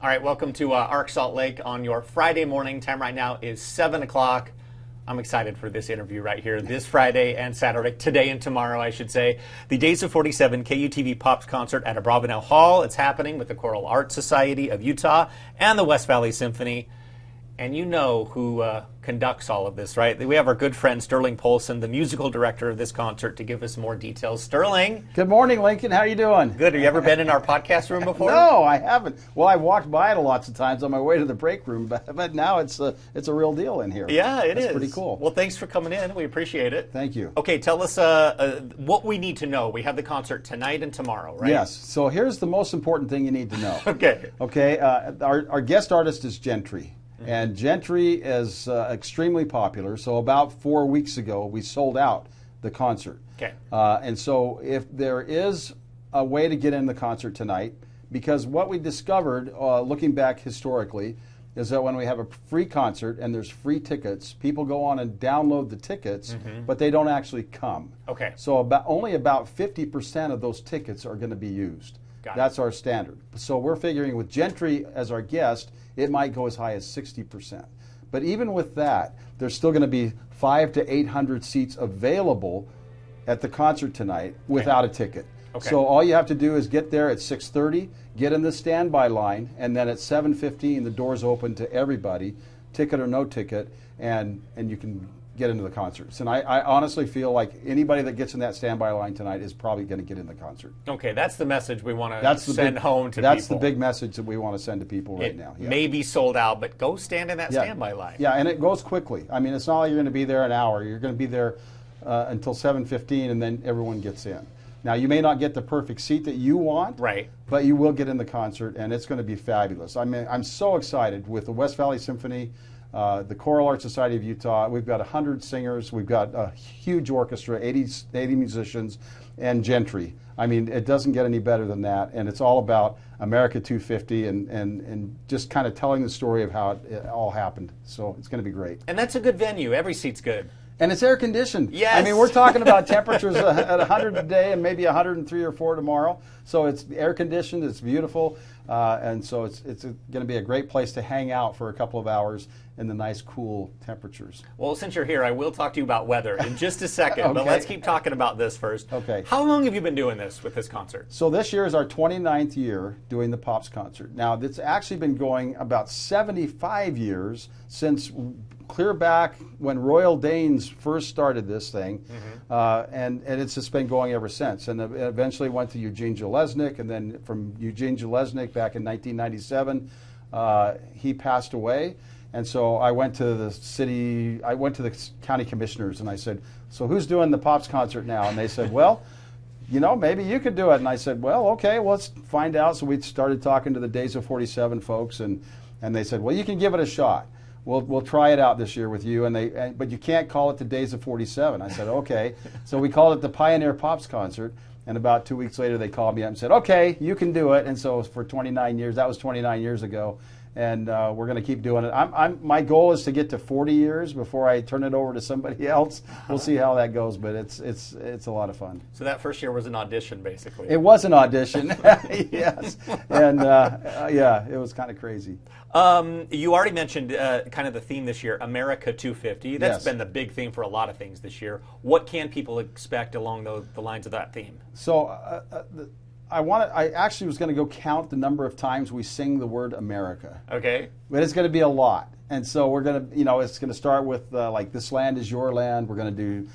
All right, welcome to Arc Salt Lake on your Friday morning. Time right now is 7 o'clock. I'm excited for this interview right here this Friday and Saturday, today and tomorrow, I should say. The Days of 47 KUTV Pops concert at Abravanel Hall. It's happening with the Choral Arts Society of Utah and the West Valley Symphony. And you know who conducts all of this, right? We have our good friend Sterling Poulson, the musical director of this concert, to give us more details. Sterling. Good morning, Lincoln. How are you doing? Good. Have you ever been in our podcast room before? No, I haven't. Well, I walked by it lots of times on my way to the break room, but now it's a real deal in here. Yeah, it is. It's pretty cool. Well, thanks for coming in. We appreciate it. Thank you. Okay, tell us what we need to know. We have the concert tonight and tomorrow, right? Yes. So here's the most important thing you need to know. Okay. Okay. Our guest artist is Gentry. And Gentry is extremely popular. So about 4 weeks ago, we sold out the concert. Okay. And so if there is a way to get in the concert tonight, because what we discovered, looking back historically, is that when we have a free concert and there's free tickets, people go on and download the tickets, but they don't actually come. Okay. So only about 50% of those tickets are going to be used. That's our standard. So we're figuring with Gentry as our guest, it might go as high as 60%. But even with that, there's still going to be 500 to 800 seats available at the concert tonight without a ticket. Okay. So all you have to do is get there at 6:30, get in the standby line, and then at 7:15 the doors open to everybody, ticket or no ticket, and you can get into the concerts. And I honestly feel like anybody that gets in that standby line tonight is probably going to get in the concert. Okay, that's the message we want to send home to people. That's the big message that we want to send to people right now. It may be sold out, but go stand in that standby line. Yeah, and it goes quickly. I mean, it's not like you're going to be there an hour. You're going to be there until 7:15, and then everyone gets in. Now, you may not get the perfect seat that you want, right, but you will get in the concert, and it's going to be fabulous. I mean, I'm so excited with the West Valley Symphony, the Choral Arts Society of Utah. We've got 100 singers. We've got a huge orchestra, 80 musicians, and Gentry. I mean, it doesn't get any better than that. And it's all about America 250 and just kind of telling the story of how it all happened. So it's going to be great. And that's a good venue. Every seat's good. And it's air conditioned. Yes. I mean, we're talking about temperatures at 100 today and maybe 103 or 4 tomorrow. So it's air conditioned. It's beautiful. And so it's going to be a great place to hang out for a couple of hours in the nice, cool temperatures. Well, since you're here, I will talk to you about weather in just a second. Okay. But let's keep talking about this first. Okay. How long have you been doing this with this concert? So this year is our 29th year doing the Pops concert. Now, it's actually been going about 75 years since clear back when Royal Danes first started this thing, and it's just been going ever since. And it eventually went to Eugene Jeleznik, and then from Eugene Jeleznik back in 1997, he passed away. And so I went to the county commissioners, and I said, so who's doing the Pops concert now? And they said, well, you know, maybe you could do it. And I said, well, okay, well, let's find out. So we started talking to the Days of 47 folks, and they said, well, you can give it a shot. We'll try it out this year with you, but you can't call it the Days of 47. I said, okay. So we called it the Pioneer Pops Concert, and about 2 weeks later they called me up and said, okay, you can do it. And so for 29 years, that was 29 years ago, and we're going to keep doing it. My goal is to get to 40 years before I turn it over to somebody else. We'll see how that goes, but it's a lot of fun. So that first year was an audition, basically. It was an audition, yes, and yeah, it was kind of crazy. You already mentioned kind of the theme this year, America 250. That's been the big theme for a lot of things this year. What can people expect along the lines of that theme? So I actually was going to go count the number of times we sing the word America. Okay. But it's going to be a lot. And so we're going to, it's going to start with like This Land Is Your Land. We're going to do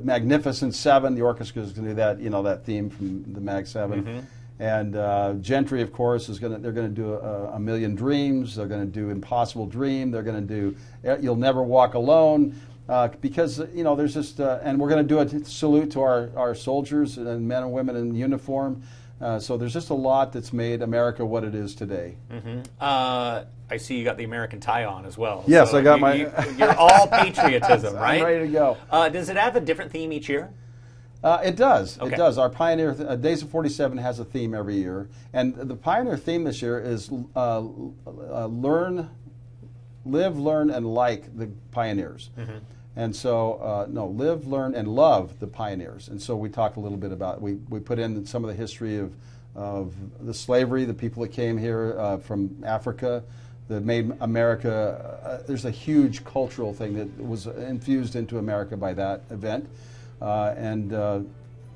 Magnificent Seven. The orchestra is going to do that, that theme from the Mag 7. And Gentry, of course, they're going to do A Million Dreams. They're going to do Impossible Dream. They're going to do You'll Never Walk Alone. Because, there's just, and we're going to do a salute to our soldiers and men and women in uniform. So there's just a lot that's made America what it is today. I see you got the American tie on as well. Yes, so I got you're all patriotism, right? I'm ready to go. Does it have a different theme each year? It does. Okay. It does. Our Pioneer Days of 47 has a theme every year, and the Pioneer theme this year is live, learn, and like the pioneers. And so, live, learn, and love the pioneers. And so we talked a little bit about, we put in some of the history of of the slavery, the people that came here from Africa, that made America. There's a huge cultural thing that was infused into America by that event, and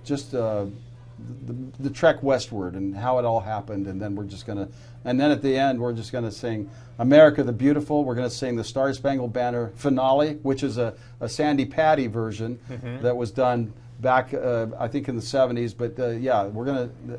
just the trek westward and how it all happened. And then we're just going to, and then at the end, we're just going to sing America the Beautiful. We're going to sing the Star Spangled Banner finale, which is a Sandy Patty version that was done back, I think, in the 70s. But yeah,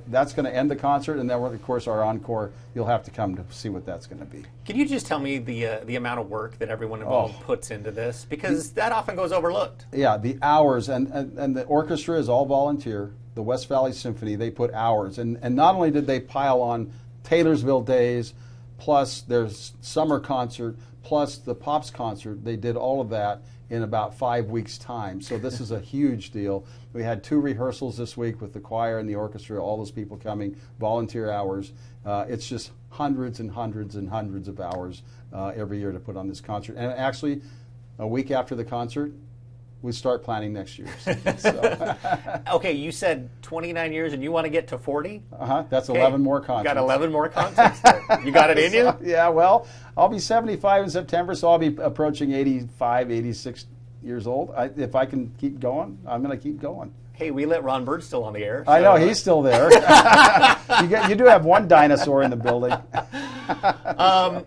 that's going to end the concert. And then, of course, our encore, you'll have to come to see what that's going to be. Can you just tell me the amount of work that everyone involved puts into this? Because that often goes overlooked. Yeah, the hours. And the orchestra is all volunteer. The West Valley Symphony, they put hours. And not only did they pile on Taylorsville Days, plus their summer concert, plus the Pops concert, they did all of that in about 5 weeks' time. So this is a huge deal. We had 2 rehearsals this week with the choir and the orchestra, all those people coming, volunteer hours. It's just hundreds and hundreds and hundreds of hours every year to put on this concert. And actually, a week after the concert, we start planning next year. So. Okay, you said 29 years and you want to get to 40? That's 11 more concerts. You got 11 more concerts there. You got it in you? Yeah, well, I'll be 75 in September, so I'll be approaching 85, 86 years old. If I can keep going, I'm going to keep going. Hey, we let Ron Bird still on the air. So. I know, he's still there. You do have one dinosaur in the building.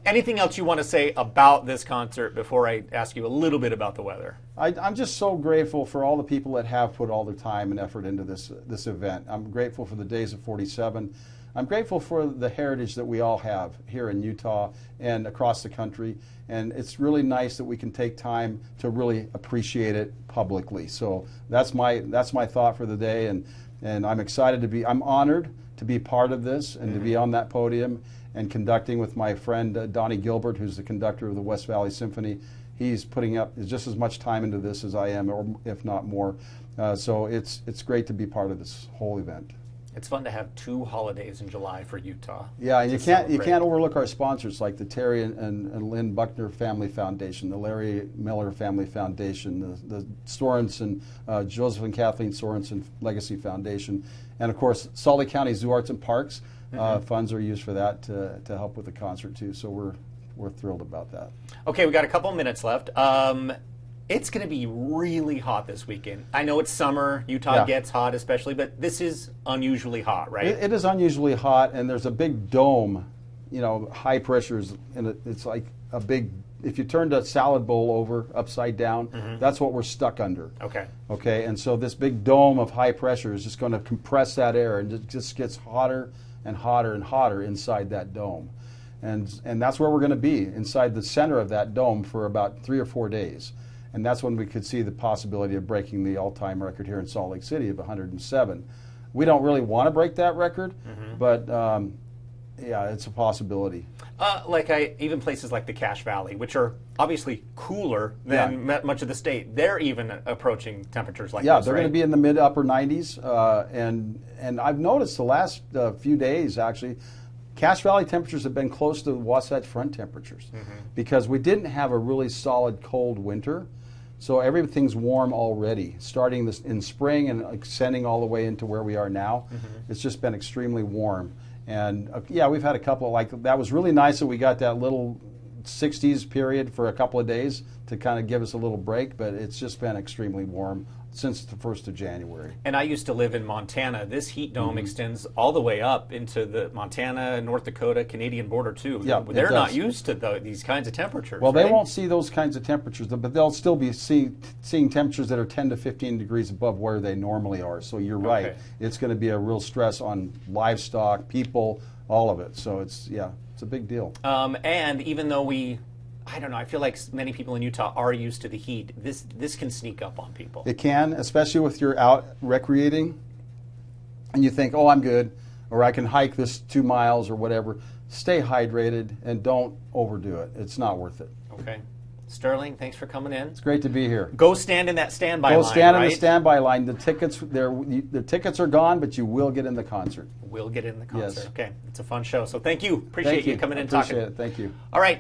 Anything else you want to say about this concert before I ask you a little bit about the weather? I'm just so grateful for all the people that have put all their time and effort into this event. I'm grateful for the Days of 47. I'm grateful for the heritage that we all have here in Utah and across the country. And it's really nice that we can take time to really appreciate it publicly. So that's my thought for the day. And I'm excited to be, I'm honored to be part of this and to be on that podium and conducting with my friend Donnie Gilbert, who's the conductor of the West Valley Symphony. He's putting up just as much time into this as I am, or if not more. So it's great to be part of this whole event. It's fun to have 2 holidays in July for Utah. Yeah, and you can't overlook our sponsors like the Terry and Lynn Buckner Family Foundation, the Larry Miller Family Foundation, the Sorensen, Joseph and Kathleen Sorensen Legacy Foundation, and of course Salt Lake County Zoo Arts and Parks. Funds are used for that to help with the concert too. So we're thrilled about that. Okay, we got a couple minutes left. It's going to be really hot this weekend. I know it's summer. Utah gets hot especially, but this is unusually hot, right? It is unusually hot, and there's a big dome, high pressures, and it's like a big, if you turned a salad bowl over upside down, that's what we're stuck under. Okay, and so this big dome of high pressure is just going to compress that air, and it just gets hotter and hotter and hotter inside that dome. And that's where we're going to be, inside the center of that dome for about 3 or 4 days. And that's when we could see the possibility of breaking the all-time record here in Salt Lake City of 107. We don't really want to break that record, but yeah, it's a possibility. Even places like the Cache Valley, which are obviously cooler than much of the state, they're even approaching temperatures like this, they're going to be in the mid-upper 90s. And I've noticed the last few days, actually, Cache Valley temperatures have been close to the Wasatch Front temperatures because we didn't have a really solid cold winter. So everything's warm already, starting this in spring and extending all the way into where we are now. It's just been extremely warm. And yeah, we've had a couple that was really nice that we got that little 60s period for a couple of days to kind of give us a little break, but it's just been extremely warm since the 1st of January. And I used to live in Montana. This heat dome extends all the way up into the Montana, North Dakota, Canadian border too. Yeah, they're not used to these kinds of temperatures. Well, they won't see those kinds of temperatures, but they'll still be seeing temperatures that are 10 to 15 degrees above where they normally are. So you're right. It's going to be a real stress on livestock, people, all of it. So it's a big deal. And even though I don't know, I feel like many people in Utah are used to the heat. This can sneak up on people. It can, especially if you're out recreating and you think, oh, I'm good, or I can hike this 2 miles or whatever. Stay hydrated and don't overdo it. It's not worth it. Okay. Sterling, thanks for coming in. It's great to be here. Go stand in that standby line. Go stand in the standby line. The tickets are gone, but you will get in the concert. Will get in the concert. Yes. Okay. It's a fun show. So thank you. Appreciate you coming in and talking. Appreciate it. Thank you. All right.